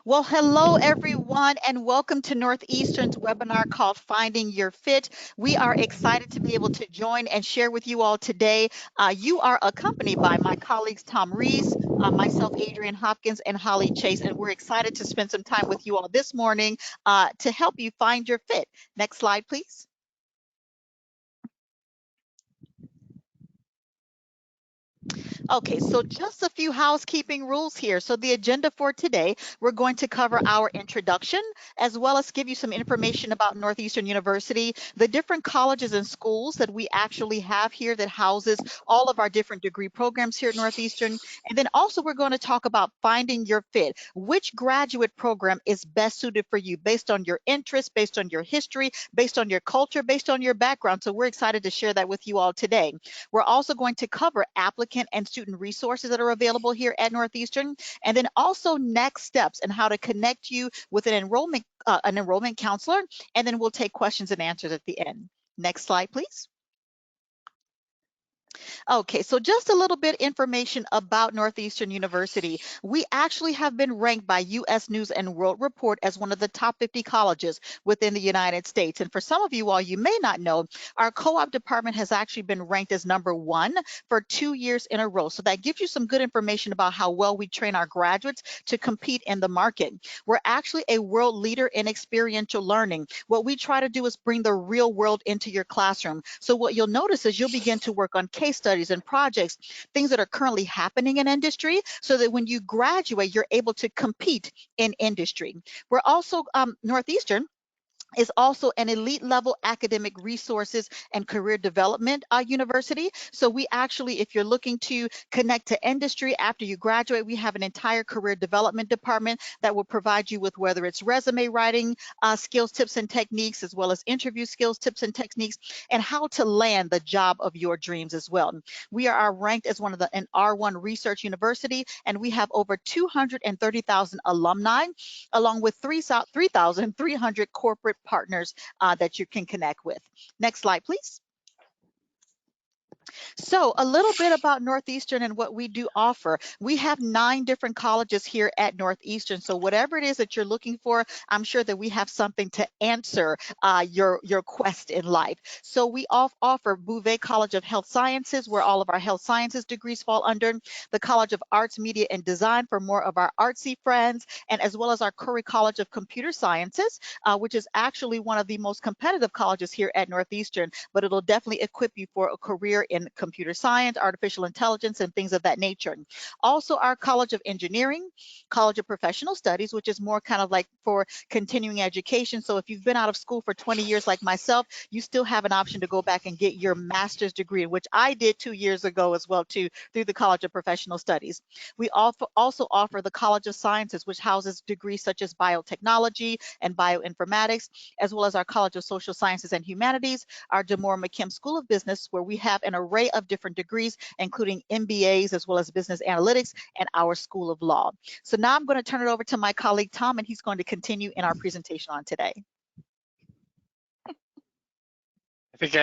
Well, hello everyone, and welcome to Northeastern's webinar called Finding Your Fit. We are excited to be able to join and share with you all today. You are accompanied by my colleagues Tom Reese, myself, Adrian Hopkins, and Holly Chase, and we're excited to spend some time with you all this morning to help you find your fit. Next slide, please. Okay, so just a few housekeeping rules here. So the agenda for today, we're going to cover our introduction, as well as give you some information about Northeastern University, the different colleges and schools that we actually have here that houses all of our different degree programs here at Northeastern. And then also we're going to talk about finding your fit. Which graduate program is best suited for you based on your interests, based on your history, based on your culture, based on your background. So we're excited to share that with you all today. We're also going to cover applicant and student resources that are available here at Northeastern, and then also next steps and how to connect you with an enrollment counselor, and then we'll take questions and answers at the end. Next slide, please. Okay, so just a little bit information about Northeastern University. We actually have been ranked by US News and World Report as one of the top 50 colleges within the United States. And for some of you all, you may not know, our co-op department has actually been ranked as #1 for 2 years in a row. So that gives you some good information about how well we train our graduates to compete in the market. We're actually a world leader in experiential learning. What we try to do is bring the real world into your classroom. So what you'll notice is you'll begin to work on case studies and projects, things that are currently happening in industry, so that when you graduate, you're able to compete in industry. We're also Northeastern is also an elite level academic resources and career development university. So we actually, if you're looking to connect to industry after you graduate, we have an entire career development department that will provide you with whether it's resume writing skills, tips, and techniques, as well as interview skills, tips, and techniques, and how to land the job of your dreams as well. We are ranked as one of an R1 research university, and we have over 230,000 alumni, along with 3,300 corporate partners that you can connect with. Next slide, please. So a little bit about Northeastern and what we do offer. We have 9 different colleges here at Northeastern. So whatever it is that you're looking for, I'm sure that we have something to answer your quest in life. So we offer Bouvet College of Health Sciences, where all of our health sciences degrees fall under, the College of Arts, Media, and Design for more of our artsy friends, and as well as our Curry College of Computer Sciences, which is actually one of the most competitive colleges here at Northeastern, but it'll definitely equip you for a career in computer science, artificial intelligence, and things of that nature. Also, our College of Engineering, College of Professional Studies, which is more kind of like for continuing education. So if you've been out of school for 20 years like myself, you still have an option to go back and get your master's degree, which I did 2 years ago as well too, through the College of Professional Studies. We also offer the College of Sciences, which houses degrees such as biotechnology and bioinformatics, as well as our College of Social Sciences and Humanities, our DeMoore McKim School of Business, where we have an array of different degrees, including MBAs, as well as business analytics, and our School of Law. So now I'm going to turn it over to my colleague, Tom, and he's going to continue in our presentation on today. I think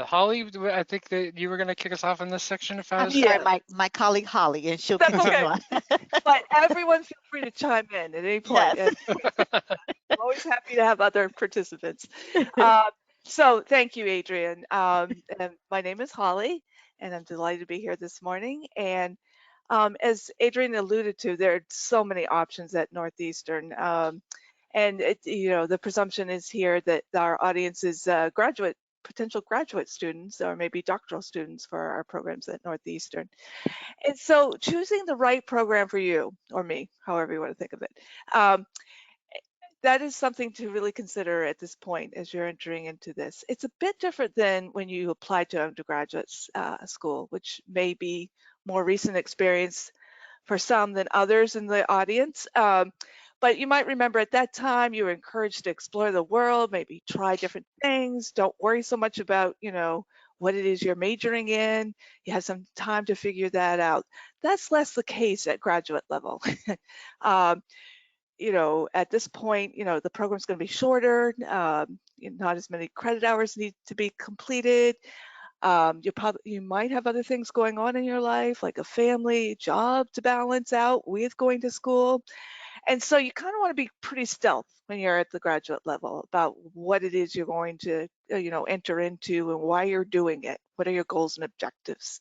Holly, I think that you were going to kick us off in this section. If I was sorry, my colleague Holly, and she'll continue okay. on. But everyone feel free to chime in at any point. Yes. I'm always happy to have other participants. So thank you, Adrian. And my name is Holly, and I'm delighted to be here this morning. And as Adrian alluded to, there are so many options at Northeastern. And the presumption is here that our audience is potential graduate students or maybe doctoral students for our programs at Northeastern. And so choosing the right program for you or me, however you want to think of it, that is something to really consider at this point as you're entering into this. It's a bit different than when you apply to undergraduate school, which may be more recent experience for some than others in the audience. But you might remember at that time you were encouraged to explore the world, maybe try different things. Don't worry so much about, what it is you're majoring in. You have some time to figure that out. That's less the case at graduate level. At this point, the program's going to be shorter. Not as many credit hours need to be completed. You might have other things going on in your life, like a family, job to balance out with going to school. And so you kind of want to be pretty stealth when you're at the graduate level about what it is you're going to, enter into and why you're doing it. What are your goals and objectives?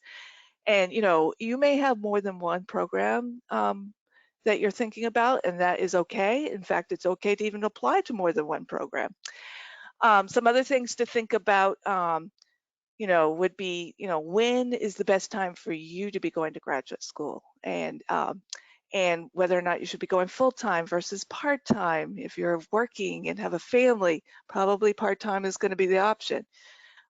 And, you may have more than one program that you're thinking about, and that is okay. In fact, it's okay to even apply to more than one program. Some other things to think about, would be, when is the best time for you to be going to graduate school? And whether or not you should be going full-time versus part-time. If you're working and have a family, probably part-time is going to be the option.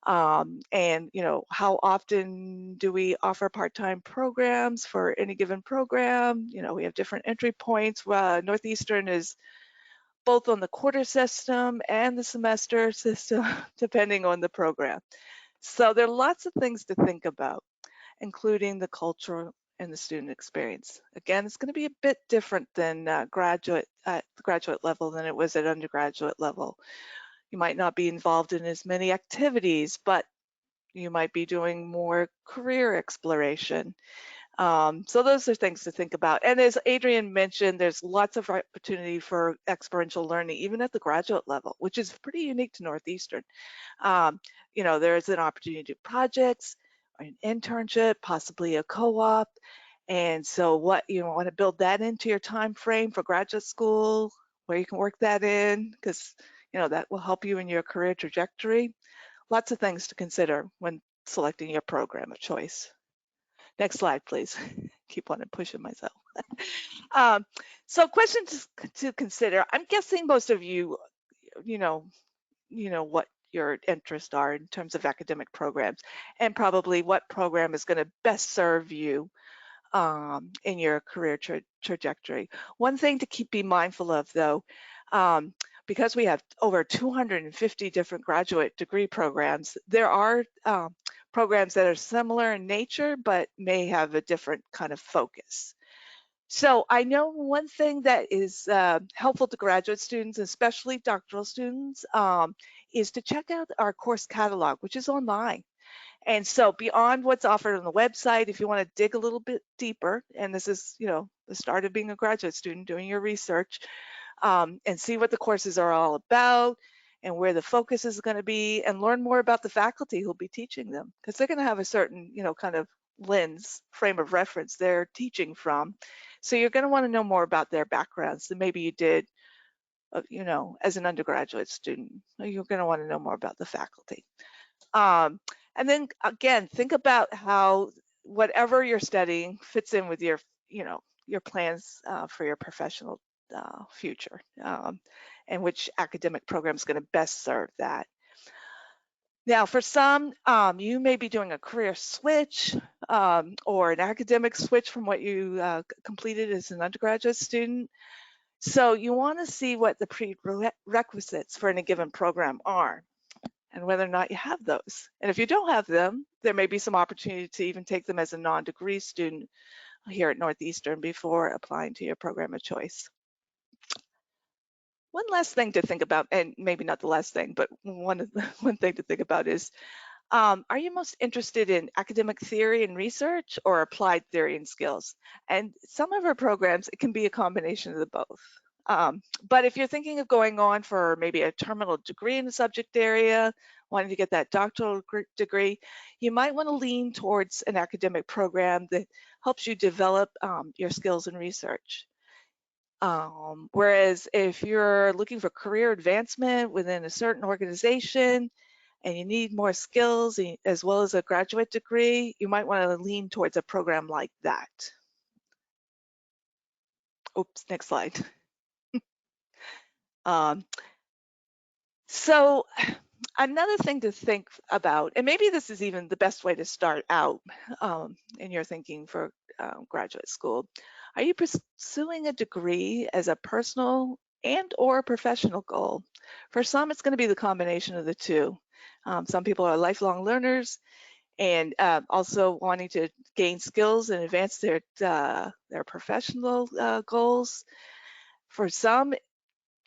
And how often do we offer part-time programs for any given program? We have different entry points. Northeastern is both on the quarter system and the semester system, depending on the program. So there are lots of things to think about, including the culture and the student experience. Again, it's going to be a bit different than at the graduate level than it was at undergraduate level. You might not be involved in as many activities, but you might be doing more career exploration. So those are things to think about. And as Adrian mentioned, there's lots of opportunity for experiential learning, even at the graduate level, which is pretty unique to Northeastern. There's an opportunity to do projects, an internship, possibly a co-op. And so what you want to build that into your time frame for graduate school, where you can work that in, because that will help you in your career trajectory. Lots of things to consider when selecting your program of choice. Next slide, please. Keep on pushing myself. So questions to consider. I'm guessing most of you, know what your interests are in terms of academic programs, and probably what program is going to best serve you in your career trajectory. One thing to be mindful of, though, because we have over 250 different graduate degree programs, there are programs that are similar in nature, but may have a different kind of focus. So I know one thing that is helpful to graduate students, especially doctoral students, is to check out our course catalog, which is online. And so beyond what's offered on the website, if you want to dig a little bit deeper, and this is, the start of being a graduate student, doing your research, and see what the courses are all about and where the focus is going to be, and learn more about the faculty who'll be teaching them, because they're going to have a certain, kind of frame of reference they're teaching from. So you're going to want to know more about their backgrounds than maybe you did, as an undergraduate student. You're going to want to know more about the faculty. And then again, think about how whatever you're studying fits in with your, your plans for your professional future, and which academic program is going to best serve that. Now, for some, you may be doing a career switch or an academic switch from what you completed as an undergraduate student. So you want to see what the prerequisites for any given program are, and whether or not you have those. And if you don't have them, there may be some opportunity to even take them as a non-degree student here at Northeastern before applying to your program of choice. One last thing to think about, and maybe not the last thing, but one thing to think about is, are you most interested in academic theory and research or applied theory and skills? And some of our programs, it can be a combination of the both. But if you're thinking of going on for maybe a terminal degree in the subject area, wanting to get that doctoral degree, you might want to lean towards an academic program that helps you develop your skills in research. Whereas if you're looking for career advancement within a certain organization and you need more skills as well as a graduate degree, you might want to lean towards a program like that. Oops, next slide. So another thing to think about, and maybe this is even the best way to start out in your thinking for graduate school, are you pursuing a degree as a personal and or professional goal? For some, it's going to be the combination of the two. Some people are lifelong learners and also wanting to gain skills and advance their professional goals. For some,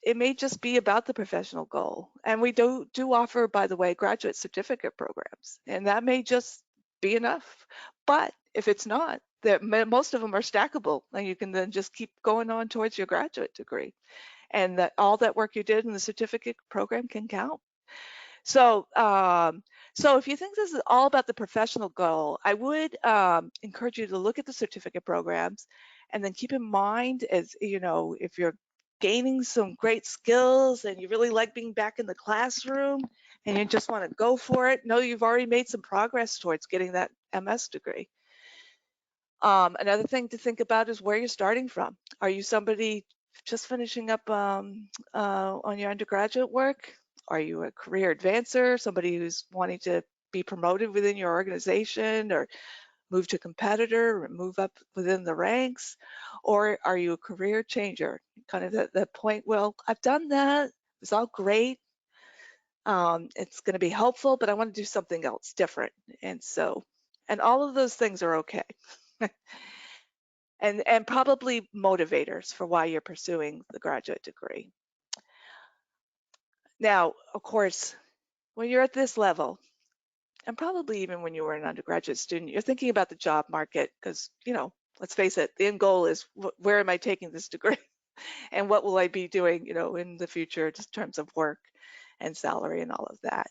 it may just be about the professional goal. And we do offer, by the way, graduate certificate programs, and that may just be enough. But if it's not, most of them are stackable, and you can then just keep going on towards your graduate degree. And that all that work you did in the certificate program can count. So, so if you think this is all about the professional goal, I would encourage you to look at the certificate programs, and then keep in mind, as you know, if you're gaining some great skills and you really like being back in the classroom and you just want to go for it, know you've already made some progress towards getting that MS degree. Another thing to think about is where you're starting from. Are you somebody just finishing up on your undergraduate work? Are you a career advancer, somebody who's wanting to be promoted within your organization or move to competitor or move up within the ranks? Or are you a career changer? Kind of that point, well, I've done that. It's all great. It's going to be helpful, but I want to do something else different. And so, and all of those things are okay. and probably motivators for why you're pursuing the graduate degree. Now, of course, when you're at this level, and probably even when you were an undergraduate student, you're thinking about the job market because, you know, let's face it, the end goal is where am I taking this degree and what will I be doing, you know, in the future, just in terms of work and salary and all of that.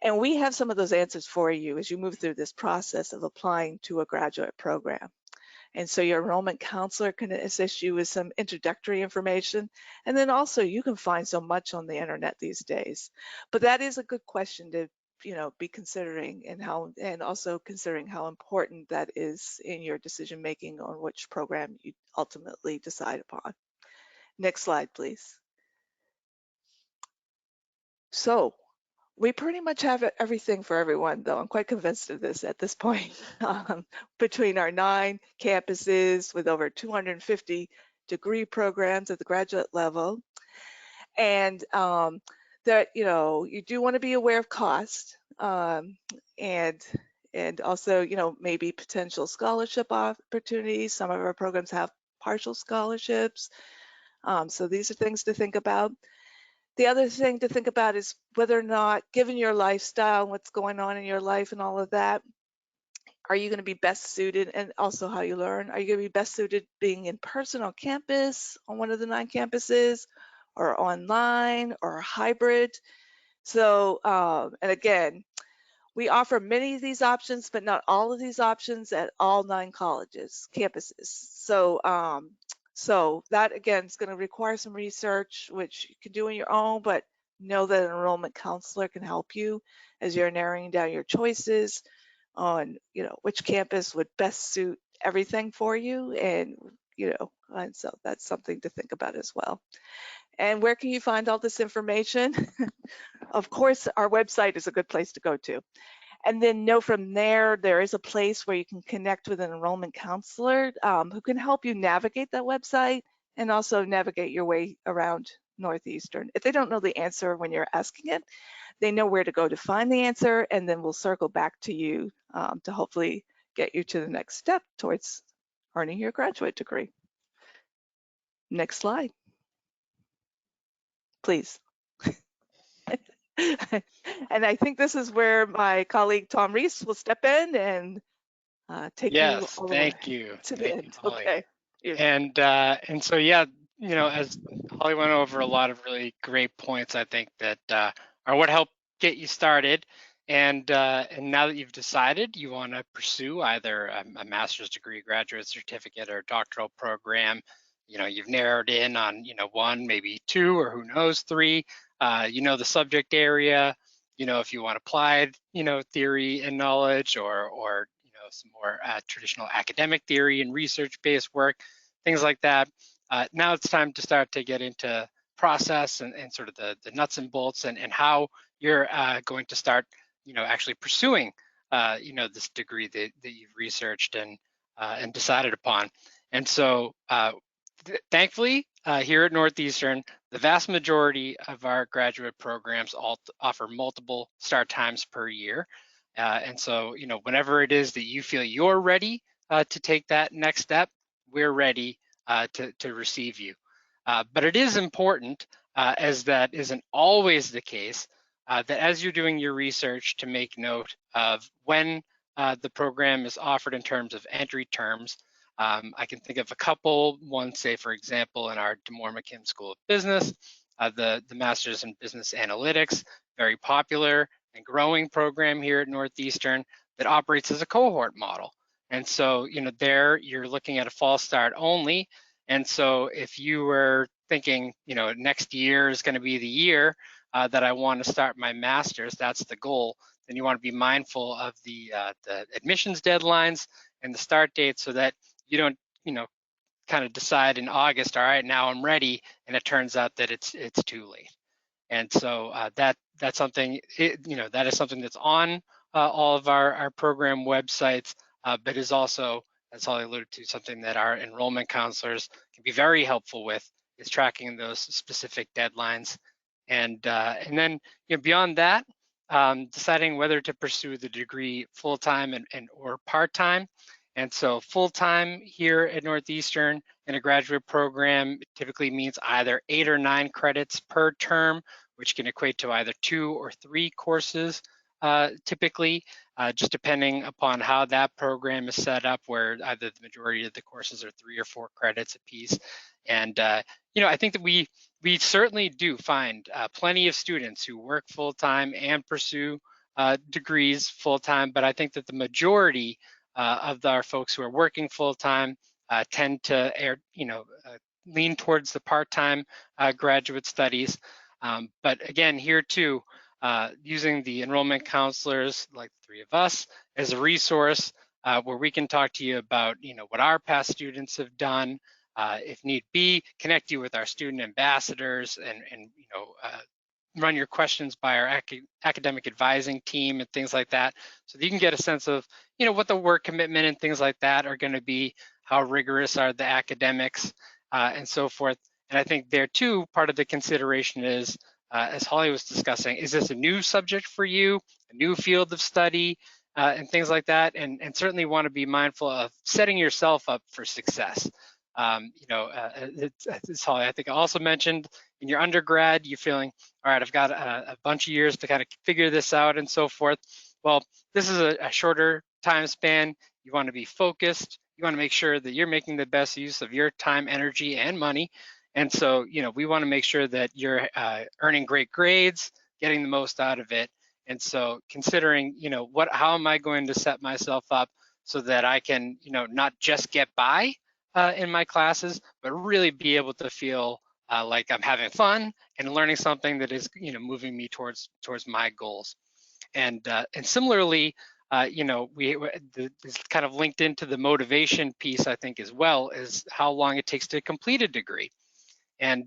And we have some of those answers for you as you move through this process of applying to a graduate program. And so your enrollment counselor can assist you with some introductory information. And then also you can find so much on the internet these days. But that is a good question to, you know, be considering, and also considering how important that is in your decision making on which program you ultimately decide upon. Next slide, please. So we pretty much have everything for everyone, though. I'm quite convinced of this at this point. Between our 9 campuses with over 250 degree programs at the graduate level, and that, you know, you do want to be aware of cost, and also, you know, maybe potential scholarship opportunities. Some of our programs have partial scholarships, so these are things to think about. The other thing to think about is whether or not, given your lifestyle and what's going on in your life and all of that, are you going to be best suited, and also how you learn, are you going to be best suited being in person on campus on one of the 9 campuses, or online, or hybrid? So, and again, we offer many of these options, but not all of these options at all 9 campuses. So that again is going to require some research, which you can do on your own, but know that an enrollment counselor can help you as you're narrowing down your choices on, you know, which campus would best suit everything for you, and you know, and so that's something to think about as well. And where can you find all this information? Of course, our website is a good place to go to. And then know from there is a place where you can connect with an enrollment counselor who can help you navigate that website and also navigate your way around Northeastern. If they don't know the answer when you're asking it, they know where to go to find the answer, and then we'll circle back to you to hopefully get you to the next step towards earning your graduate degree. Next slide, please. And I think this is where my colleague Tom Reese will step in and take you Yes, all the way thank you. to the Thank you, end. Holly. Okay. And so, yeah, you know, as Holly went over a lot of really great points, I think that are what helped get you started. And now that you've decided you want to pursue either a master's degree, graduate certificate, or doctoral program, you know, you've narrowed in on, you know, 1, maybe 2, or who knows, 3. You know the subject area. You know, if you want applied, you know, theory and knowledge, or you know, some more traditional academic theory and research-based work, things like that. Now it's time to start to get into process and sort of the nuts and bolts, and how you're going to start, you know, actually pursuing, you know, this degree that you've researched and decided upon. And so, thankfully, here at Northeastern, the vast majority of our graduate programs offer multiple start times per year. And so, you know, whenever it is that you feel you're ready to take that next step, we're ready to receive you. But it is important, as that isn't always the case, that as you're doing your research, to make note of when the program is offered in terms of entry terms. I can think of a couple. One, say, for example, in our DeMoore McKim School of Business, the Master's in Business Analytics, very popular and growing program here at Northeastern that operates as a cohort model. And so, there you're looking at a fall start only. And so if you were thinking, next year is going to be the year that I want to start my master's, that's the goal, then you want to be mindful of the admissions deadlines and the start date so that you don't, kind of decide in August, all right, now I'm ready, and it turns out that it's too late. And so that's something, that is something that's on all of our program websites, but is also, as Holly alluded to, something that our enrollment counselors can be very helpful with, is tracking those specific deadlines. And then beyond that, deciding whether to pursue the degree full-time and or part-time. And so full-time here at Northeastern in a graduate program typically means either 8 or 9 credits per term, which can equate to either 2 or 3 courses typically, just depending upon how that program is set up, where either the majority of the courses are 3 or 4 credits apiece. And I think that we certainly do find plenty of students who work full-time and pursue degrees full-time, but I think that the majority of our folks who are working full-time tend to lean towards the part-time graduate studies. But again, here too, using the enrollment counselors, like the 3 of us, as a resource where we can talk to you about what our past students have done, if need be, connect you with our student ambassadors, and run your questions by our academic advising team and things like that, so that you can get a sense of what the work commitment and things like that are going to be, how rigorous are the academics, and so forth. And I think there too, part of the consideration is, as Holly was discussing, is this a new subject for you, a new field of study, and things like that, and certainly want to be mindful of setting yourself up for success. It's Holly, I think I also mentioned, in your undergrad, you're feeling, all right, I've got a bunch of years to kind of figure this out and so forth. Well, this is a shorter time span. You want to be focused. You want to make sure that you're making the best use of your time, energy, and money. And so, we want to make sure that you're earning great grades, getting the most out of it. And so considering, how am I going to set myself up so that I can, not just get by in my classes, but really be able to feel like I'm having fun and learning something that is, moving me towards my goals. And similarly, this kind of linked into the motivation piece, I think, as well, is how long it takes to complete a degree. And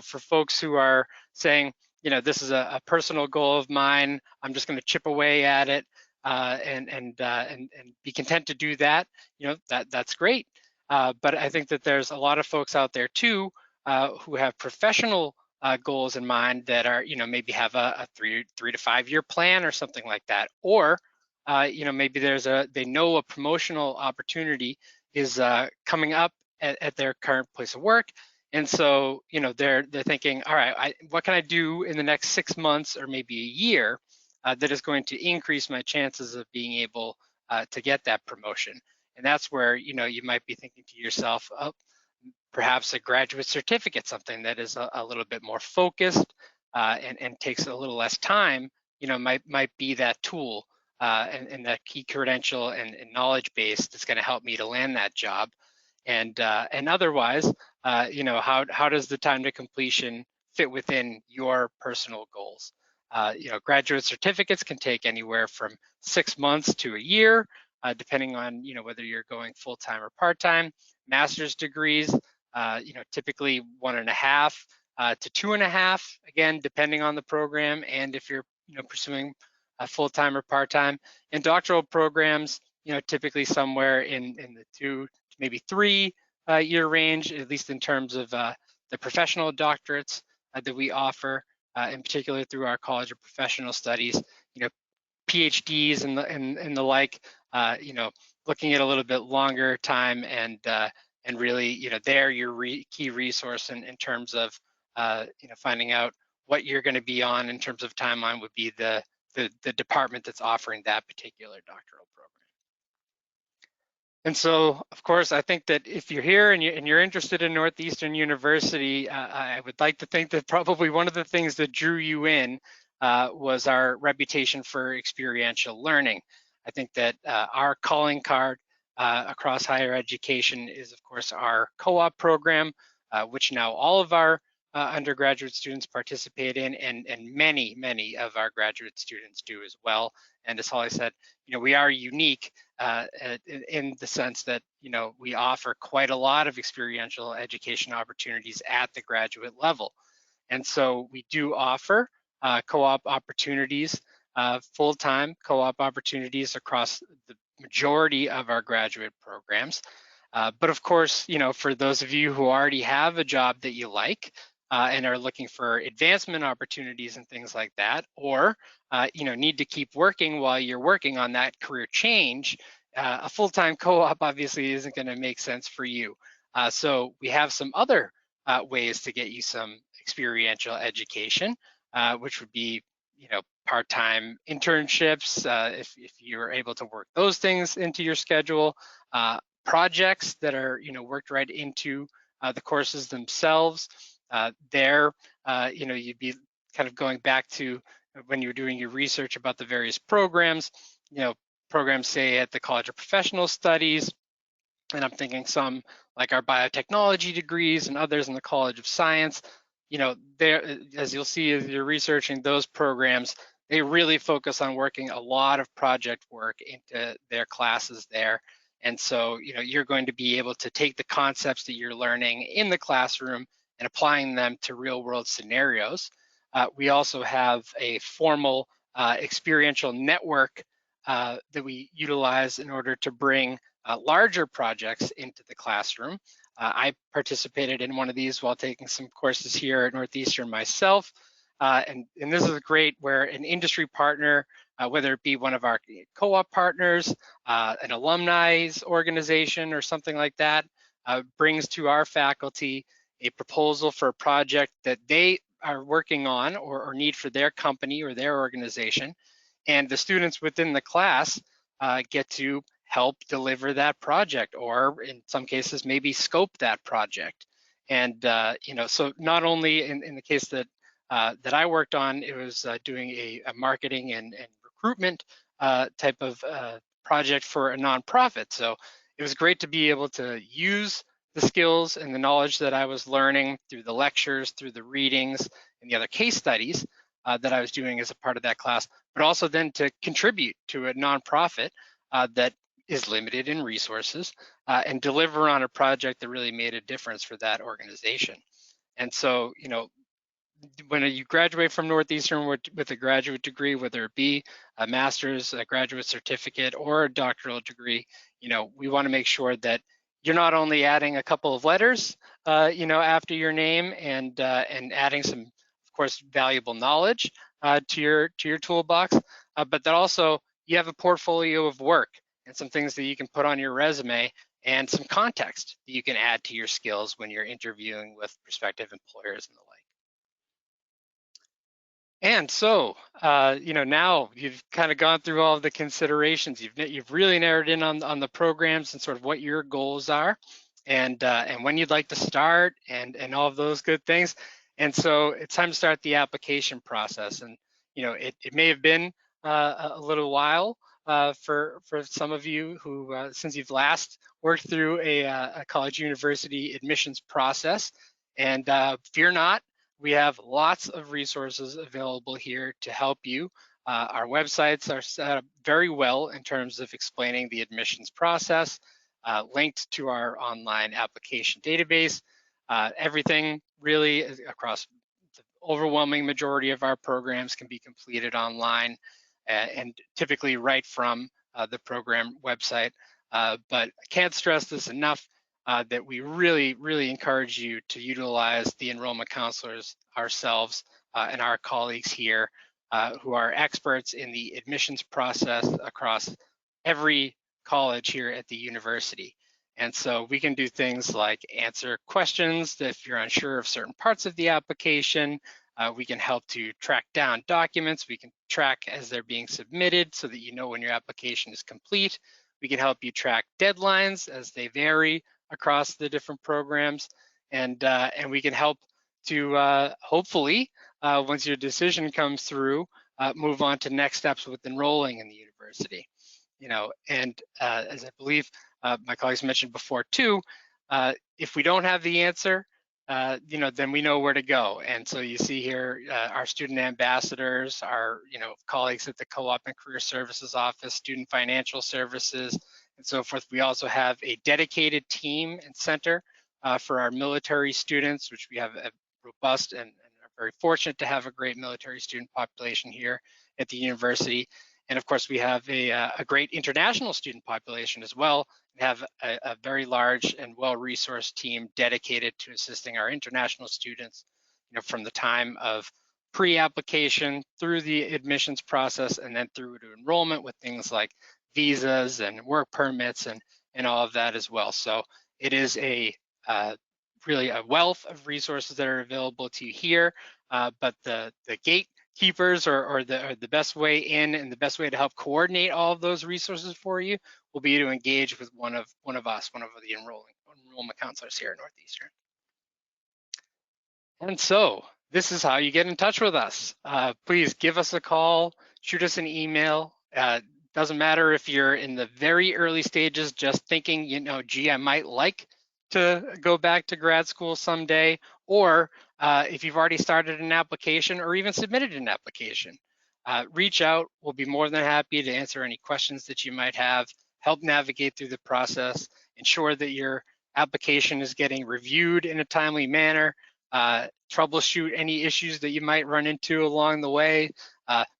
for folks who are saying, this is a personal goal of mine, I'm just going to chip away at it and be content to do that. That's great. But I think that there's a lot of folks out there too who have professional goals in mind that are, maybe have a 3 to 5 year plan or something like that. Or, maybe they know a promotional opportunity is coming up at their current place of work. And so, they're thinking, all right, what can I do in the next 6 months or maybe a year that is going to increase my chances of being able to get that promotion? And that's where, you might be thinking to yourself, oh, perhaps a graduate certificate, something that is a little bit more focused and takes a little less time, might be that tool and that key credential and knowledge base that's going to help me to land that job. And otherwise, how does the time to completion fit within your personal goals? Graduate certificates can take anywhere from 6 months to a year, depending on whether you're going full-time or part-time. Master's degrees, typically 1.5 to 2.5, again, depending on the program and if you're pursuing full-time or part-time. And doctoral programs, typically somewhere in the 2 to maybe 3 year range, at least in terms of the professional doctorates that we offer, in particular through our College of Professional Studies. PhDs and the like, looking at a little bit longer time and really, they're your key resource in terms of, finding out what you're going to be on in terms of timeline would be the department that's offering that particular doctoral program. And so, of course, I think that if you're here and you're interested in Northeastern University, I would like to think that probably one of the things that drew you in was our reputation for experiential learning. I think that our calling card across higher education is, of course, our co-op program, which now all of our undergraduate students participate in, and many, many of our graduate students do as well. And as Holly said, we are unique in the sense that we offer quite a lot of experiential education opportunities at the graduate level. And so we do offer co-op opportunities, full-time co-op opportunities across the majority of our graduate programs. But of course, for those of you who already have a job that you like and are looking for advancement opportunities and things like that, or need to keep working while you're working on that career change, a full-time co-op obviously isn't going to make sense for you. So we have some other ways to get you some experiential education, which would be, part-time internships, if you're able to work those things into your schedule, projects that are, worked right into the courses themselves. You'd be kind of going back to when you're doing your research about the various programs, programs say at the College of Professional Studies, and I'm thinking some like our biotechnology degrees and others in the College of Science, there, as you'll see as you're researching those programs, they really focus on working a lot of project work into their classes there. And so, you're going to be able to take the concepts that you're learning in the classroom and applying them to real world scenarios. We also have a formal experiential network that we utilize in order to bring larger projects into the classroom. I participated in one of these while taking some courses here at Northeastern myself. And this is great where an industry partner, whether it be one of our co-op partners, an alumni's organization or something like that, brings to our faculty a proposal for a project that they are working on or need for their company or their organization. And the students within the class get to help deliver that project, or in some cases, maybe scope that project. And so not only in the case that that I worked on, it was doing a marketing and recruitment type of project for a nonprofit. So it was great to be able to use the skills and the knowledge that I was learning through the lectures, through the readings, and the other case studies that I was doing as a part of that class, but also then to contribute to a nonprofit that is limited in resources and deliver on a project that really made a difference for that organization. And so, when you graduate from Northeastern with a graduate degree, whether it be a master's, a graduate certificate, or a doctoral degree, we want to make sure that you're not only adding a couple of letters, after your name and adding some, of course, valuable knowledge to your toolbox, but that also you have a portfolio of work and some things that you can put on your resume and some context that you can add to your skills when you're interviewing with prospective employers and the like. And so, now you've kind of gone through all of the considerations. You've really narrowed in on the programs and sort of what your goals are, and when you'd like to start, and all of those good things. And so it's time to start the application process. And it may have been a little while for some of you who since you've last worked through a college university admissions process. And fear not. We have lots of resources available here to help you. Our websites are set up very well in terms of explaining the admissions process, linked to our online application database. Everything really across the overwhelming majority of our programs can be completed online and typically right from the program website. But I can't stress this enough. That we really, really encourage you to utilize the enrollment counselors ourselves and our colleagues here who are experts in the admissions process across every college here at the university. And so we can do things like answer questions if you're unsure of certain parts of the application. We can help to track down documents. We can track as they're being submitted so that you know when your application is complete. We can help you track deadlines as they vary across the different programs, and we can help to hopefully, once your decision comes through, move on to next steps with enrolling in the university. And as I believe my colleagues mentioned before too, if we don't have the answer, then we know where to go. And so you see here our student ambassadors, our colleagues at the Co-op and Career Services Office, Student Financial Services, and so forth. We also have a dedicated team and center for our military students, which we have a robust and are very fortunate to have a great military student population here at the university. And of course, we have a great international student population as well. We have a very large and well-resourced team dedicated to assisting our international students, from the time of pre-application through the admissions process and then through to enrollment with things like visas and work permits and all of that as well. So it is really a wealth of resources that are available to you here, but the gatekeepers or the best way in and the best way to help coordinate all of those resources for you will be to engage with one of the enrollment counselors here at Northeastern. And so this is how you get in touch with us. Please give us a call, shoot us an email. Doesn't matter if you're in the very early stages, just thinking, gee, I might like to go back to grad school someday, or if you've already started an application or even submitted an application, reach out. We'll be more than happy to answer any questions that you might have, help navigate through the process, ensure that your application is getting reviewed in a timely manner, troubleshoot any issues that you might run into along the way,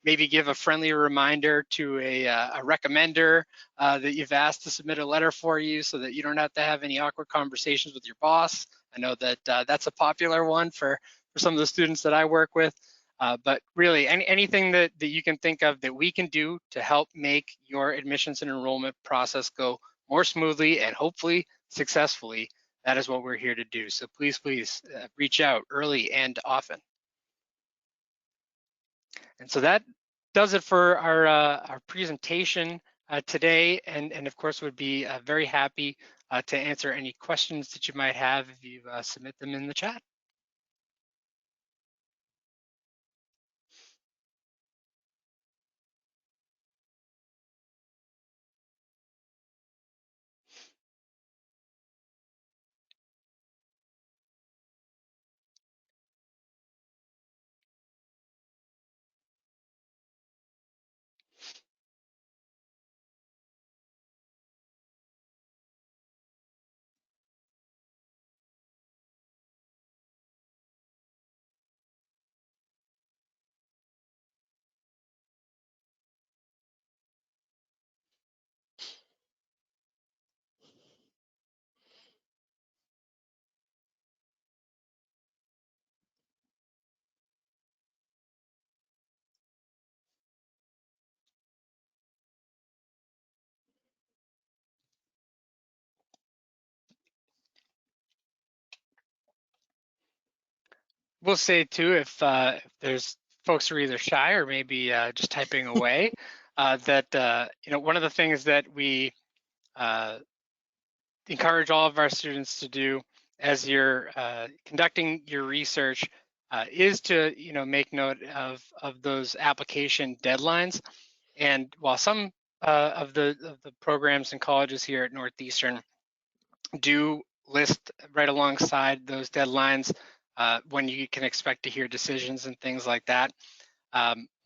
maybe give a friendly reminder to a recommender that you've asked to submit a letter for you so that you don't have to have any awkward conversations with your boss. I know that that's a popular one for some of the students that I work with. But really, anything that you can think of that we can do to help make your admissions and enrollment process go more smoothly and hopefully successfully, that is what we're here to do. So please reach out early and often. And so that does it for our presentation today. And of course, would be very happy to answer any questions that you might have if you submit them in the chat. We'll say too, if there's folks who are either shy or maybe just typing away, that one of the things that we encourage all of our students to do as you're conducting your research is to make note of those application deadlines. And while some of the programs and colleges here at Northeastern do list right alongside those deadlines when you can expect to hear decisions and things like that.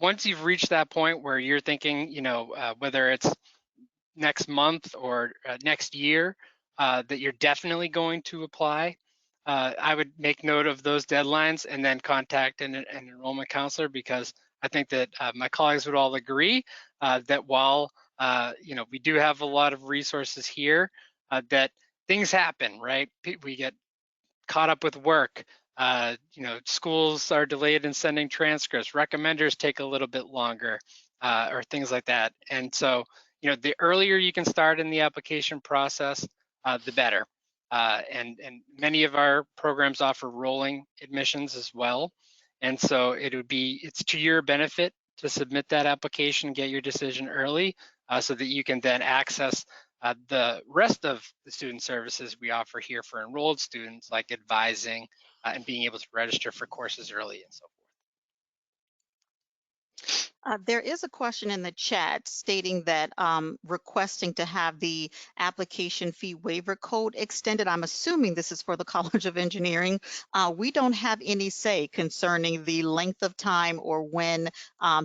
Once you've reached that point where you're thinking, whether it's next month or next year, that you're definitely going to apply, I would make note of those deadlines and then contact an enrollment counselor, because I think that my colleagues would all agree that while we do have a lot of resources here, that things happen, right? We get caught up with work. Schools are delayed in sending transcripts. Recommenders take a little bit longer, or things like that. And so, the earlier you can start in the application process, the better. And many of our programs offer rolling admissions as well. And so it's to your benefit to submit that application, get your decision early, so that you can then access the rest of the student services we offer here for enrolled students, like advising and being able to register for courses early and so forth. There is a question in the chat stating that requesting to have the application fee waiver code extended. I'm assuming this is for the College of Engineering. We don't have any say concerning the length of time or when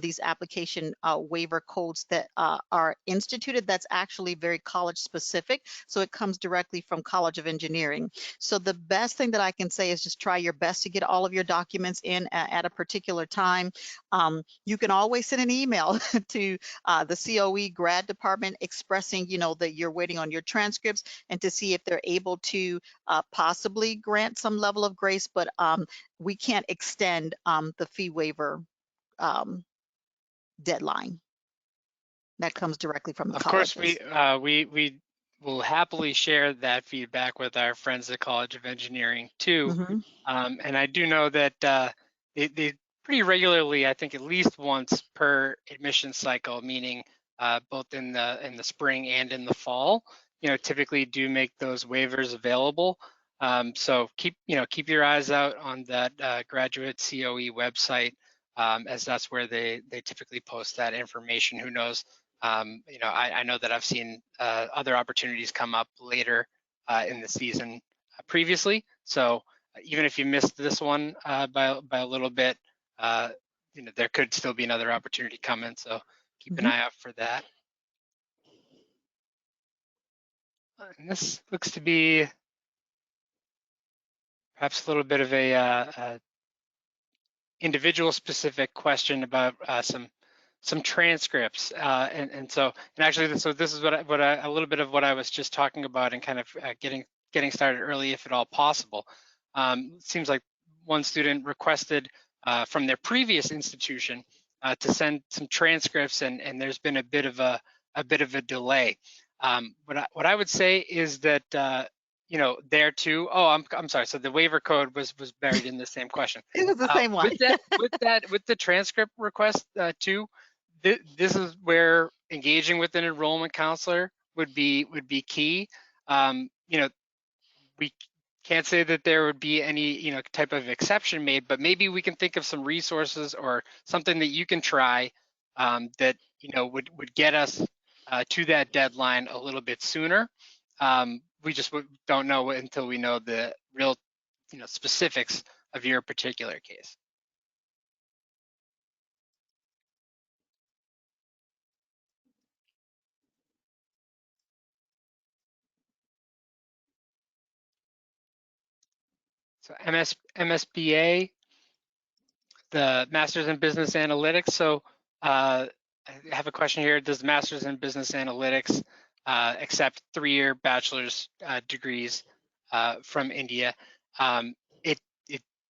these application waiver codes that are instituted. That's actually very college specific. So it comes directly from College of Engineering. So the best thing that I can say is just try your best to get all of your documents in at a particular time. You can always send an email to the COE grad department expressing, that you're waiting on your transcripts and to see if they're able to possibly grant some level of grace, but we can't extend the fee waiver deadline. That comes directly from the Of course, colleges. we will happily share that feedback with our friends at College of Engineering too. Mhm. And I do know that they pretty regularly, I think at least once per admission cycle, meaning both in the spring and in the fall, typically do make those waivers available. So keep your eyes out on that graduate COE website, as that's where they typically post that information. Who knows? I know that I've seen other opportunities come up later in the season previously. So even if you missed this one by a little bit, there could still be another opportunity coming. So keep an eye out for that. And this looks to be perhaps a little bit of a individual specific question about some transcripts, and actually, so this is a little bit of what I was just talking about, and kind of getting started early if at all possible. Seems like one student requested from their previous institution to send some transcripts, and there's been a bit of a delay. What I would say is that there too. Oh, I'm sorry. So the waiver code was buried in the same question. It was the same one. With the transcript request too, this is where engaging with an enrollment counselor would be key. We can't say that there would be any type of exception made, but maybe we can think of some resources or something that you can try that would get us to that deadline a little bit sooner. We just don't know until we know the real specifics of your particular case. So MSBA, the Masters in Business Analytics. So I have a question here. Does the Masters in Business Analytics accept 3-year bachelor's degrees from India? It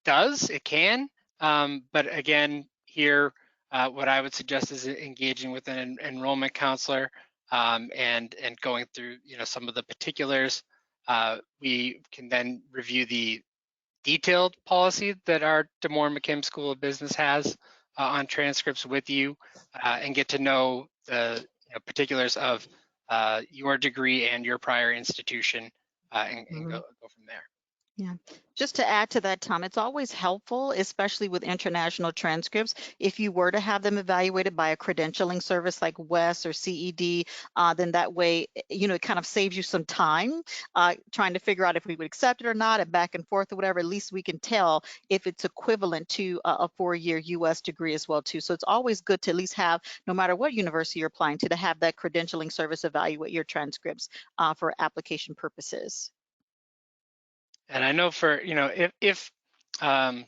does, it can, but again, here, what I would suggest is engaging with an enrollment counselor and going through some of the particulars. We can then review the detailed policy that our DeMoore McKim School of Business has on transcripts with you, and get to know the particulars of your degree and your prior institution, and go from there. Yeah, just to add to that, Tom, it's always helpful, especially with international transcripts, if you were to have them evaluated by a credentialing service like WES or CED, then that way, it kind of saves you some time trying to figure out if we would accept it or not, and back and forth or whatever. At least we can tell if it's equivalent to a 4-year US degree as well too. So it's always good to at least have, no matter what university you're applying to have that credentialing service evaluate your transcripts for application purposes. And I know for if the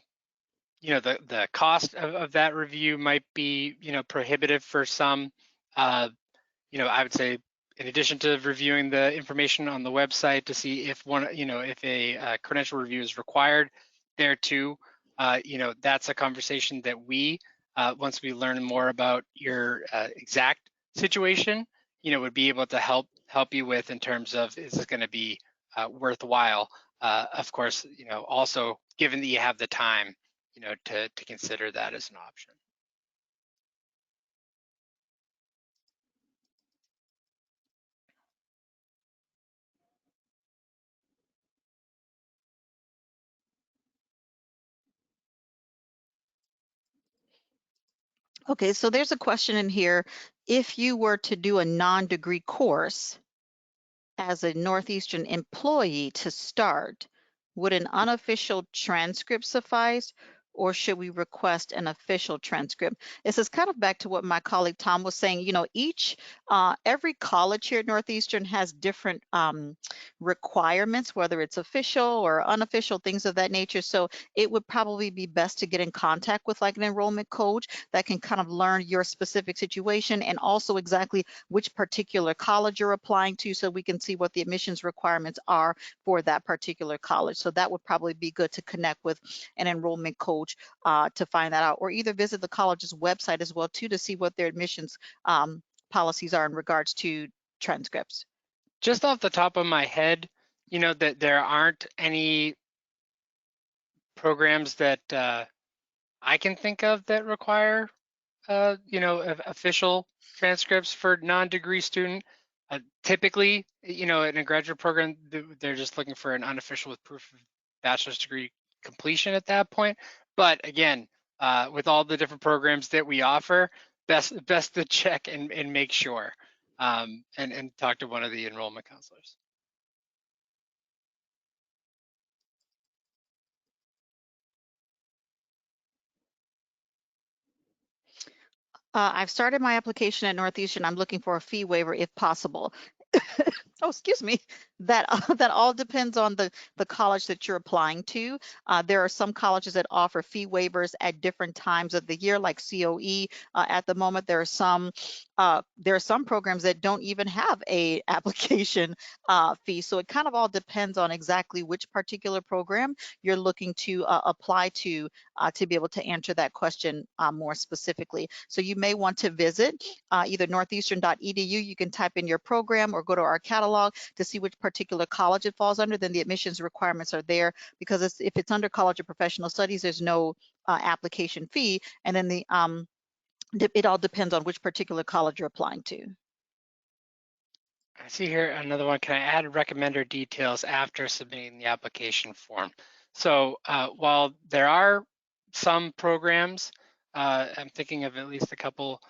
cost of that review might be prohibitive for some, I would say, in addition to reviewing the information on the website to see if if a credential review is required there too, that's a conversation that we, once we learn more about your exact situation, would be able to help you with in terms of, is this going to be worthwhile? Of course, also given that you have the time, to consider that as an option. Okay, so there's a question in here. If you were to do a non-degree course as a Northeastern employee to start, would an unofficial transcript suffice, or should we request an official transcript? This is kind of back to what my colleague Tom was saying. You know, every college here at Northeastern has different requirements, whether it's official or unofficial, things of that nature. So it would probably be best to get in contact with like an enrollment coach that can kind of learn your specific situation and also exactly which particular college you're applying to, so we can see what the admissions requirements are for that particular college. So that would probably be good to connect with an enrollment coach to find that out, or either visit the college's website as well too to see what their admissions policies are in regards to transcripts. Just off the top of my head, you know, that there aren't any programs that I can think of that require you know, official transcripts for non-degree student. Typically, you know, in a graduate program, they're just looking for an unofficial with proof of bachelor's degree completion at that point. But again, with all the different programs that we offer, best to check and make sure, and talk to one of the enrollment counselors. I've started my application at Northeastern. I'm looking for a fee waiver if possible. Oh, excuse me. That that all depends on the college that you're applying to. There are some colleges that offer fee waivers at different times of the year, like COE. At the moment, there are some programs that don't even have a application fee. So it kind of all depends on exactly which particular program you're looking to apply to be able to answer that question more specifically. So you may want to visit either northeastern.edu. You can type in your program or go to our catalog to see which particular college it falls under. Then the admissions requirements are there, because if it's under College of Professional Studies, there's no application fee. And then it all depends on which particular college you're applying to. I see here another one. Can I add recommender details after submitting the application form? So while there are some programs, I'm thinking of at least a couple,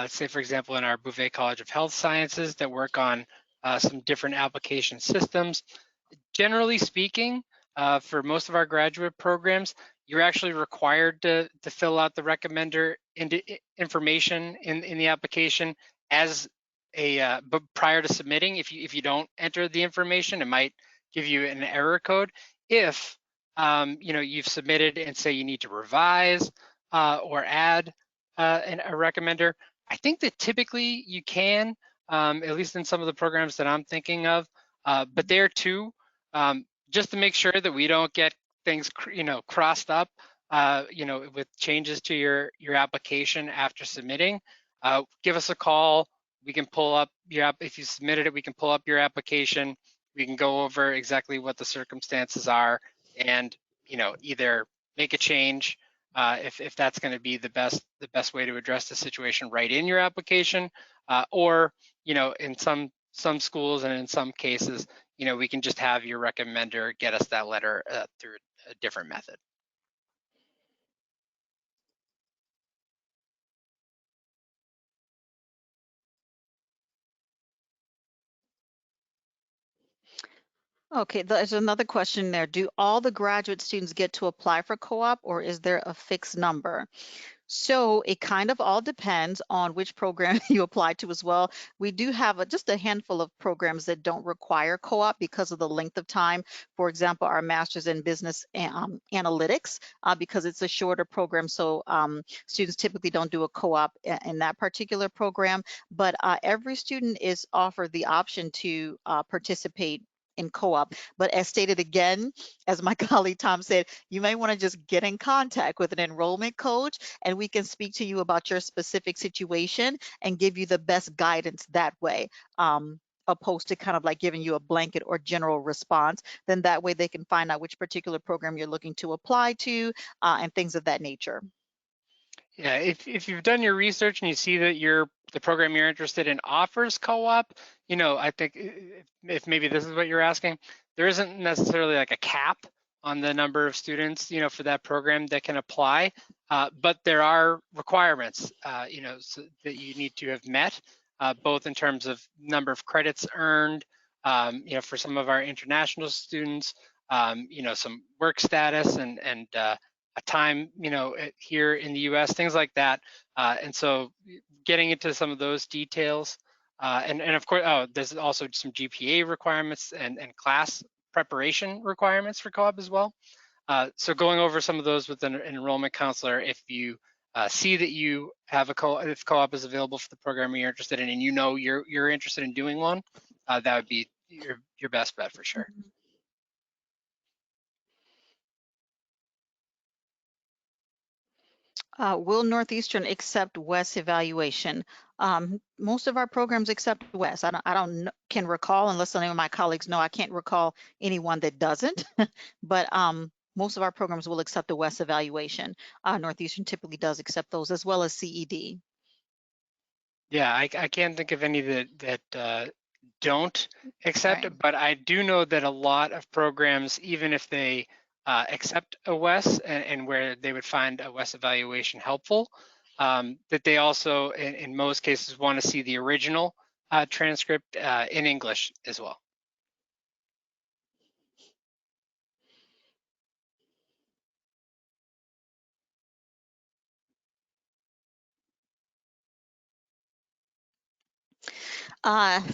say for example, in our Bouvet College of Health Sciences that work on some different application systems. Generally speaking, for most of our graduate programs, you're actually required to fill out the recommender information in the application as but prior to submitting. If you don't enter the information, it might give you an error code. If you know, you've submitted and say you need to revise or add a recommender, I think that typically you can, at least in some of the programs that I'm thinking of. But there too, just to make sure that we don't get things, you know, crossed up, you know, with changes to your application after submitting, give us a call. We can pull up your app. If you submitted it, we can pull up your application. We can go over exactly what the circumstances are, and you know, either make a change if that's going to be the best way to address the situation right in your application, or you know, in some schools and in some cases, you know, we can just have your recommender get us that letter through a different method. Okay, there's another question there. Do all the graduate students get to apply for co-op, or is there a fixed number? So it kind of all depends on which program you apply to as well. We do have just a handful of programs that don't require co-op because of the length of time. For example, our master's in business analytics, because it's a shorter program. So students typically don't do a co-op in that particular program, but every student is offered the option to participate in co-op. But as stated again, as my colleague Tom said, you may want to just get in contact with an enrollment coach, and we can speak to you about your specific situation and give you the best guidance that way, opposed to kind of like giving you a blanket or general response. Then that way they can find out which particular program you're looking to apply to and things of that nature. Yeah, if you've done your research and you see that the program you're interested in offers co-op, you know, I think if maybe this is what you're asking, there isn't necessarily like a cap on the number of students, for that program that can apply. But there are requirements, so that you need to have met, both in terms of number of credits earned, for some of our international students, some work status and a time, here in the U.S., things like that. And so getting into some of those details, and of course, there's also some GPA requirements and class preparation requirements for co-op as well. So going over some of those with an enrollment counselor, if you see that you have if co-op is available for the program you're interested in, and you're interested in doing one, that would be your best bet for sure. Will Northeastern accept WES evaluation? Most of our programs accept WES. Can recall, unless any of my colleagues know, I can't recall anyone that doesn't. But most of our programs will accept a WES evaluation. Northeastern typically does accept those, as well as CED. Yeah, I can't think of any that don't accept Right. it, but I do know that a lot of programs, even if they accept a WES and where they would find a WES evaluation helpful, that they also, in most cases, want to see the original transcript in English as well.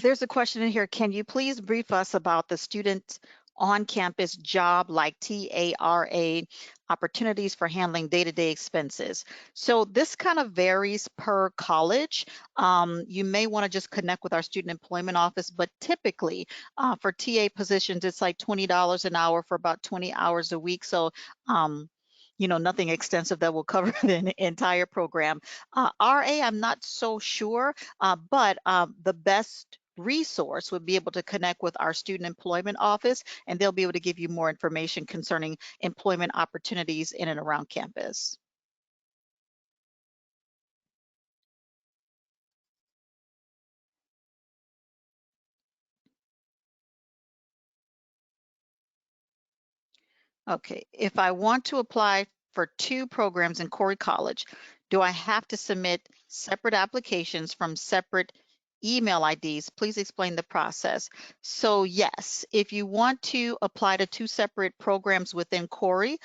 There's a question in here. Can you please brief us about the student on-campus job like TARA opportunities for handling day-to-day expenses? So this kind of varies per college. You may want to just connect with our student employment office, but typically for TA positions, it's like $20 an hour for about 20 hours a week. So nothing extensive that will cover the entire program. RA, I'm not so sure, but the best resource would be able to connect with our student employment office, and they'll be able to give you more information concerning employment opportunities in and around campus. Okay, if I want to apply for 2 programs in Corey College, do I have to submit separate applications from separate email IDs? Please explain the process. So yes, if you want to apply to 2 separate programs within Corey,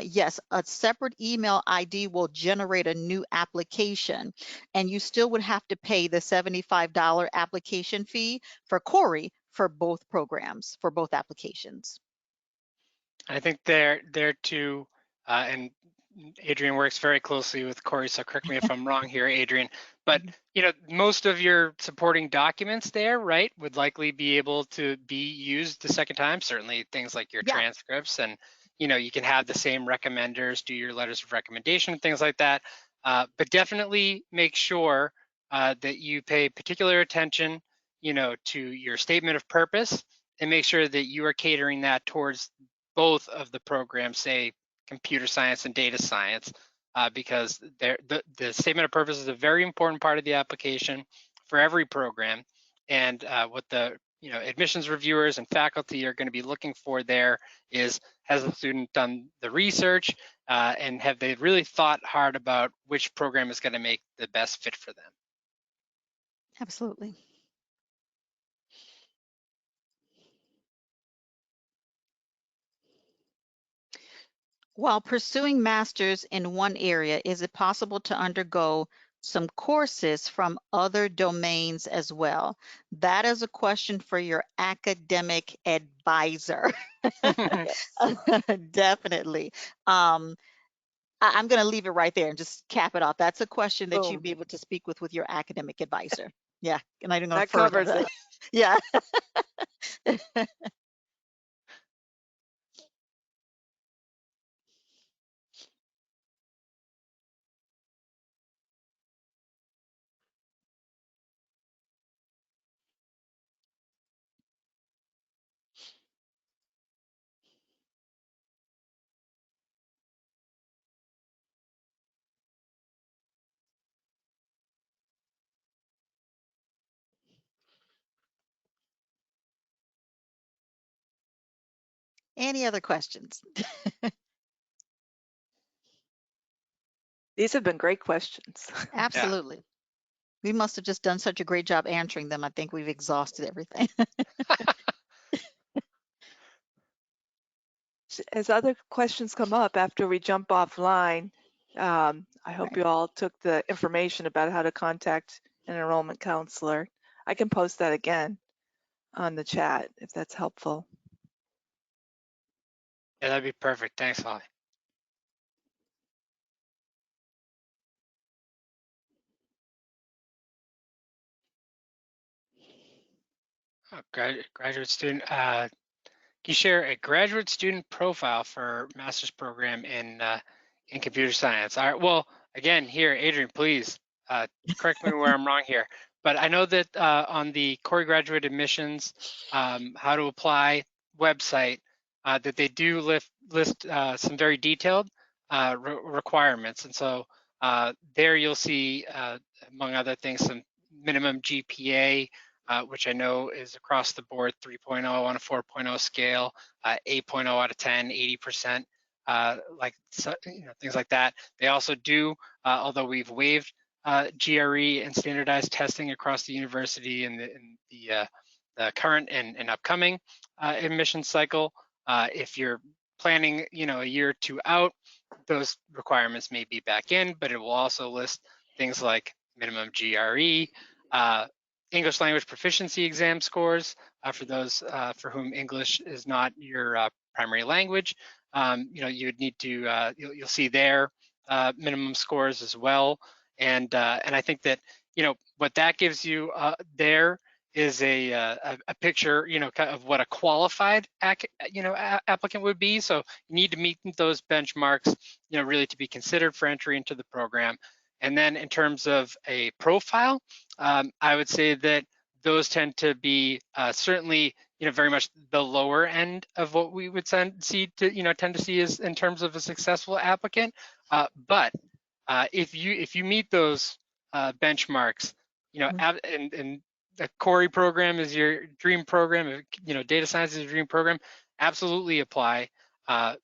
yes, a separate email ID will generate a new application, and you still would have to pay the $75 application fee for Corey for both programs, for both applications. I think they're too, and Adrian works very closely with Corey, so correct me if I'm wrong here, Adrian. But most of your supporting documents there, right, would likely be able to be used the second time. Certainly things like your Yeah. transcripts, and you can have the same recommenders do your letters of recommendation, things like that. But definitely make sure that you pay particular attention, to your statement of purpose, and make sure that you are catering that towards both of the programs, say computer science and data science, because the statement of purpose is a very important part of the application for every program. And what the admissions reviewers and faculty are going to be looking for there is, has the student done the research, and have they really thought hard about which program is going to make the best fit for them? Absolutely. While pursuing masters in one area, is it possible to undergo some courses from other domains as well? That is a question for your academic advisor. Definitely. I'm going to leave it right there and just cap it off. That's a question that you'd Boom. be able to speak with your academic advisor. Yeah, and I'm going to That further covers that. it. Yeah. Any other questions? These have been great questions. Absolutely. We must have just done such a great job answering them. I think we've exhausted everything. As other questions come up after we jump offline, I hope Right. you all took the information about how to contact an enrollment counselor. I can post that again on the chat if that's helpful. Yeah, that'd be perfect. Thanks, Holly. Oh, graduate student. Can you share a graduate student profile for master's program in computer science? All right. Well, again, here, Adrian, please correct me where I'm wrong here. But I know that on the Corey Graduate Admissions How to Apply website, that they do list some very detailed requirements. And so there you'll see, among other things, some minimum GPA, which I know is across the board 3.0 on a 4.0 scale, 8.0 out of 10, 80%, like so, things like that. They also do, although we've waived GRE and standardized testing across the university in the current and upcoming admission cycle. If you're planning, a year or two out, those requirements may be back in, but it will also list things like minimum GRE, English language proficiency exam scores for those for whom English is not your primary language. You would need to, you'll see their minimum scores as well. And I think that, what that gives you there is a picture, kind of what a qualified, applicant would be. So you need to meet those benchmarks, really to be considered for entry into the program. And then in terms of a profile, I would say that those tend to be certainly, very much the lower end of what we would tend to see is in terms of a successful applicant. But if you meet those benchmarks, and the Corey program is your dream program, data science is your dream program, absolutely apply.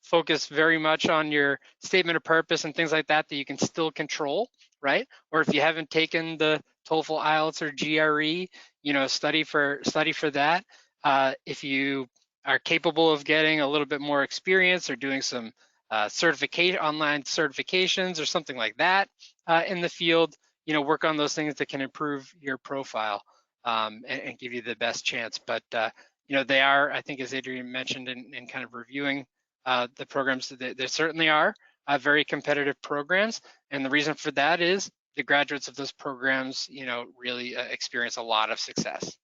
Focus very much on your statement of purpose and things like that you can still control, right? Or if you haven't taken the TOEFL, IELTS, or GRE, study for that. If you are capable of getting a little bit more experience or doing some online certifications or something like that in the field, work on those things that can improve your profile and give you the best chance. But they are, I think, as Adrian mentioned in kind of reviewing the programs, there certainly are very competitive programs, and the reason for that is the graduates of those programs, really experience a lot of success.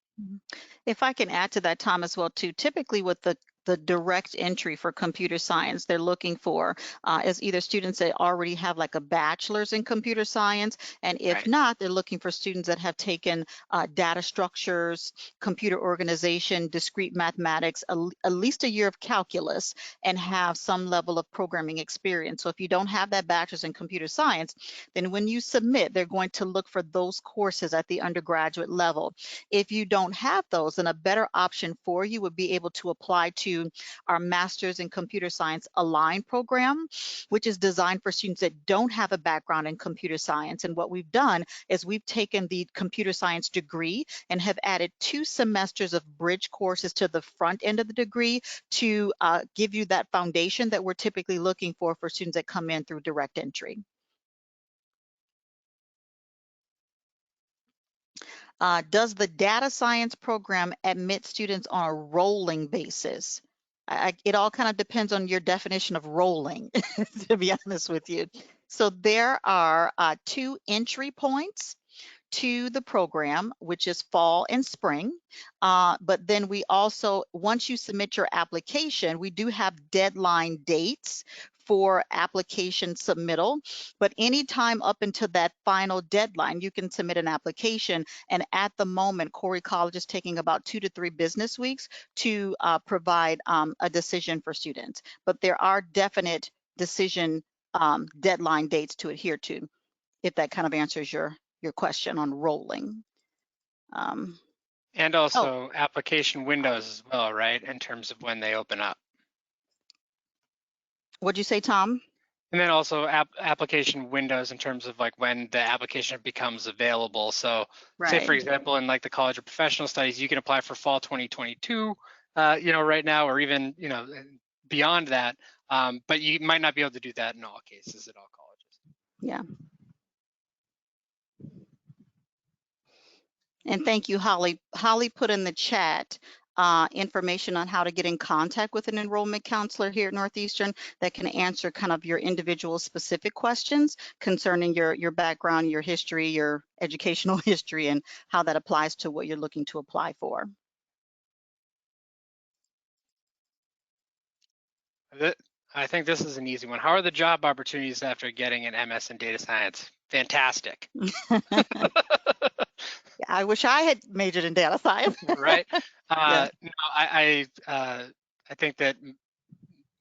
If I can add to that, Tom, as well, too, typically with the direct entry for computer science, they're looking for is either students that already have like a bachelor's in computer science, and if Right. not, they're looking for students that have taken data structures, computer organization, discrete mathematics, at least a year of calculus, and have some level of programming experience. So if you don't have that bachelor's in computer science, then when you submit, they're going to look for those courses at the undergraduate level. If you don't have those, then a better option for you would be able to apply to our Master's in Computer Science Align program, which is designed for students that don't have a background in computer science. And what we've done is we've taken the computer science degree and have added 2 semesters of bridge courses to the front end of the degree to give you that foundation that we're typically looking for students that come in through direct entry. Does the data science program admit students on a rolling basis? It all kind of depends on your definition of rolling, to be honest with you. So there are 2 entry points to the program, which is fall and spring. But then we also, once you submit your application, we do have deadline dates for application submittal, but anytime up until that final deadline, you can submit an application. And at the moment, Corey College is taking about 2 to 3 business weeks to provide a decision for students. But there are definite decision deadline dates to adhere to, if that kind of answers your question on rolling. And also application windows as well, right? In terms of when they open up. What'd you say, Tom? And then also application windows in terms of like when the application becomes available. So say for Right. example, in like the College of Professional Studies, you can apply for fall 2022, right now, or even, beyond that. But you might not be able to do that in all cases at all colleges. Yeah. And thank you, Holly. Holly put in the chat information on how to get in contact with an enrollment counselor here at Northeastern that can answer kind of your individual specific questions concerning your background, your history, your educational history, and how that applies to what you're looking to apply for. I think this is an easy one. How are the job opportunities after getting an MS in data science? Fantastic. I wish I had majored in data science. Right. Yeah. No, I think that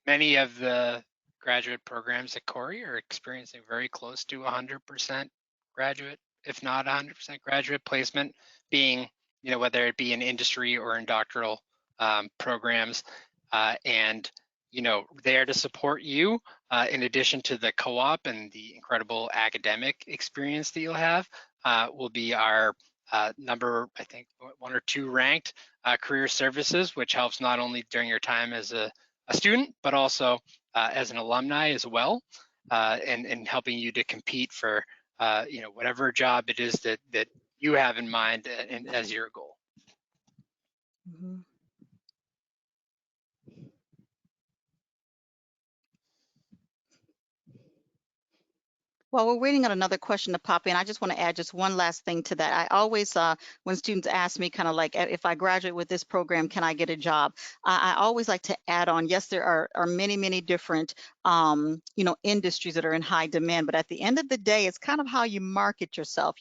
many of the graduate programs at Corey are experiencing very close to 100% graduate, if not 100% graduate placement, being, whether it be in industry or in doctoral programs, and there to support you, in addition to the co-op and the incredible academic experience that you'll have, will be our number, I think, 1 or 2 ranked career services, which helps not only during your time as a student, but also as an alumni as well, and helping you to compete for whatever job it is that you have in mind and as your goal. Mhm. While we're waiting on another question to pop in, I just want to add just one last thing to that. I always, when students ask me kind of like, if I graduate with this program, can I get a job? I always like to add on, yes, there are many, many different, industries that are in high demand, but at the end of the day, it's kind of how you market yourself.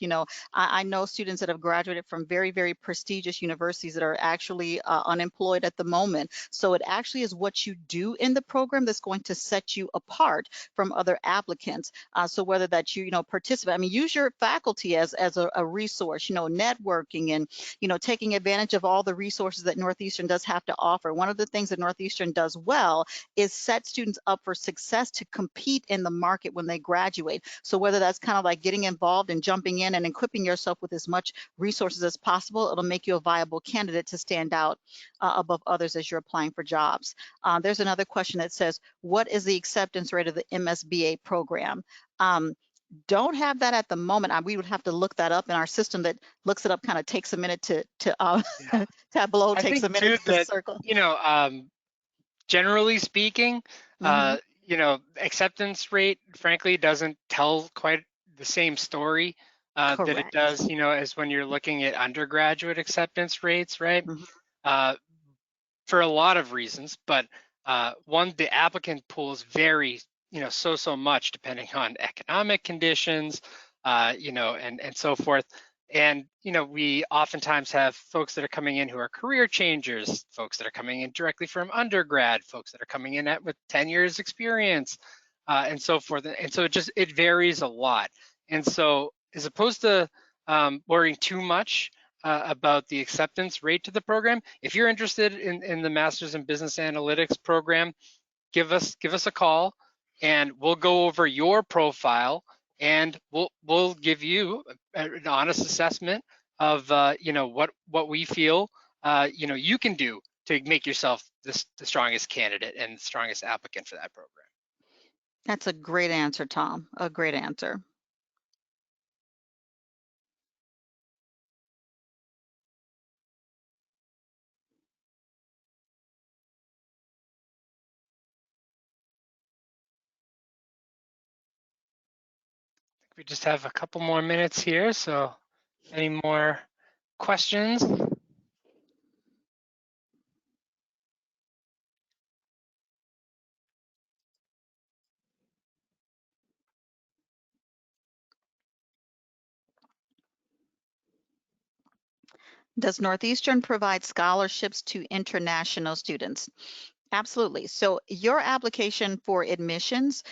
I know students that have graduated from very, very prestigious universities that are actually unemployed at the moment. So it actually is what you do in the program that's going to set you apart from other applicants. So whether that participate, I mean, use your faculty as a resource, networking and, taking advantage of all the resources that Northeastern does have to offer. One of the things that Northeastern does well is set students up for success to compete in the market when they graduate. So whether that's kind of like getting involved and jumping in and equipping yourself with as much resources as possible, it'll make you a viable candidate to stand out above others as you're applying for jobs. There's another question that says, what is the acceptance rate of the MSBA program? Don't have that at the moment. We would have to look that up in our system that looks it up, kind of takes a minute to Yeah. Tableau I takes a think minute too to that, circle. generally speaking, Mhm. Acceptance rate, frankly, doesn't tell quite the same story that it Correct. does, as when you're looking at undergraduate acceptance rates, right? Mhm. Uh, for a lot of reasons, but one, the applicant pools vary, so much depending on economic conditions, and so forth. And we oftentimes have folks that are coming in who are career changers, folks that are coming in directly from undergrad, folks that are coming in with 10 years experience, and so forth. And so it varies a lot. And so as opposed to worrying too much about the acceptance rate to the program, if you're interested in the Masters in Business Analytics program, give us a call and we'll go over your profile and we'll give you an honest assessment of what we feel you can do to make yourself the strongest candidate and the strongest applicant for that program. That's a great answer, Tom. A great answer. We just have a couple more minutes here, so any more questions? Does Northeastern provide scholarships to international students? Absolutely. So your application for admissions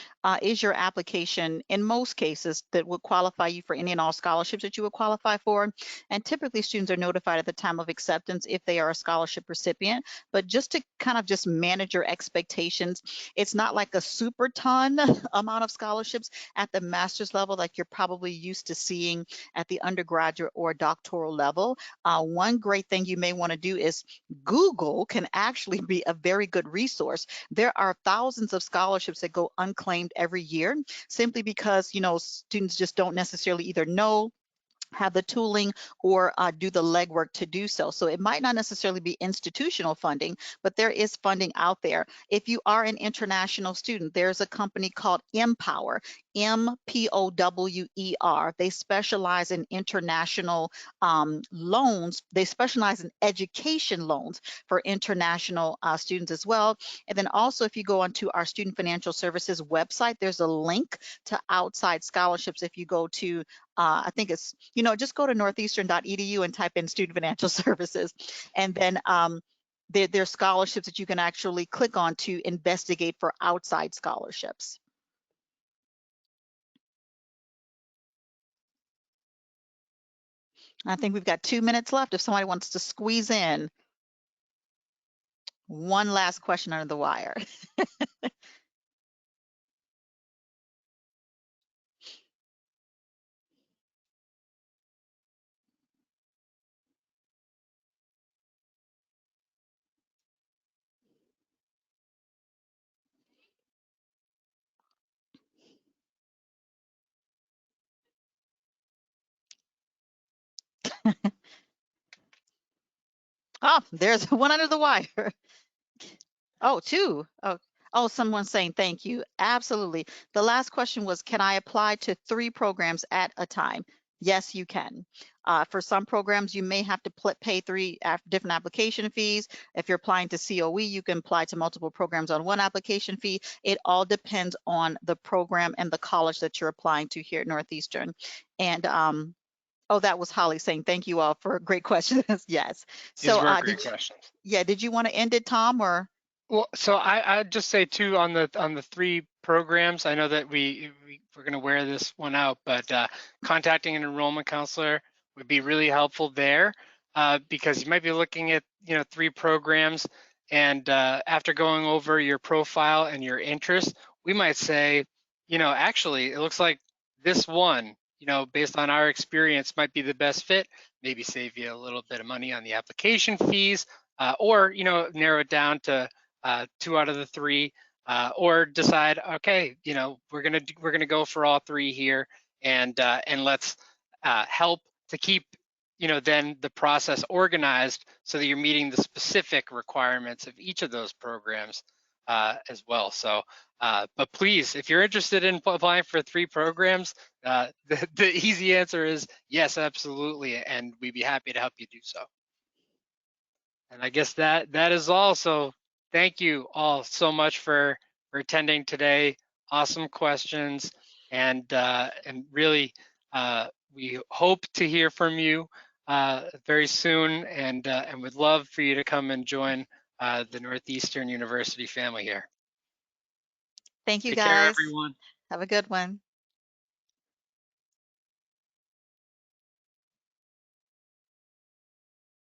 is your application in most cases that would qualify you for any and all scholarships that you would qualify for. And typically students are notified at the time of acceptance if they are a scholarship recipient. But just to kind of just manage your expectations, it's not like a super ton amount of scholarships at the master's level like you're probably used to seeing at the undergraduate or doctoral level. One great thing you may want to do is Google can actually be a very good resource. There are thousands of scholarships that go unclaimed every year simply because, students just don't necessarily either know, have the tooling, or do the legwork to do so. So it might not necessarily be institutional funding, but there is funding out there. If you are an international student, there's a company called Empower, Mpower. They specialize in international loans. They specialize in education loans for international students as well. And then also, if you go onto our Student Financial Services website, there's a link to outside scholarships. If you go to I think it's, just go to northeastern.edu and type in student financial services. And then there's scholarships that you can actually click on to investigate for outside scholarships. I think we've got 2 minutes left if somebody wants to squeeze in one last question under the wire. Oh, there's one under the wire. Oh, two. Oh, someone's saying thank you. Absolutely. The last question was, can I apply to 3 programs at a time? Yes, you can. For some programs, you may have to pay 3 different application fees. If you're applying to COE, you can apply to multiple programs on one application fee. It all depends on the program and the college that you're applying to here at Northeastern. And oh, that was Holly saying thank you all for great questions. Yes. These So were great questions. did you want to end it, Tom, or? Well, so I'd just say too on the 3 programs. I know that we're going to wear this one out, but contacting an enrollment counselor would be really helpful there because you might be looking at 3 programs, and after going over your profile and your interests, we might say, actually, it looks like this one, based on our experience, might be the best fit. Maybe save you a little bit of money on the application fees, or narrow it down to 2 out of the 3, or decide, okay, we're gonna go for all 3 here, and let's help to keep then the process organized so that you're meeting the specific requirements of each of those programs as well. So, but please, if you're interested in applying for 3 programs, the easy answer is yes, absolutely, and we'd be happy to help you do so. And I guess that is all. So thank you all so much for attending today. Awesome questions, and really we hope to hear from you very soon, and would love for you to come and join the Northeastern University family here. Thank you, Take care, guys. everyone. Have a good one.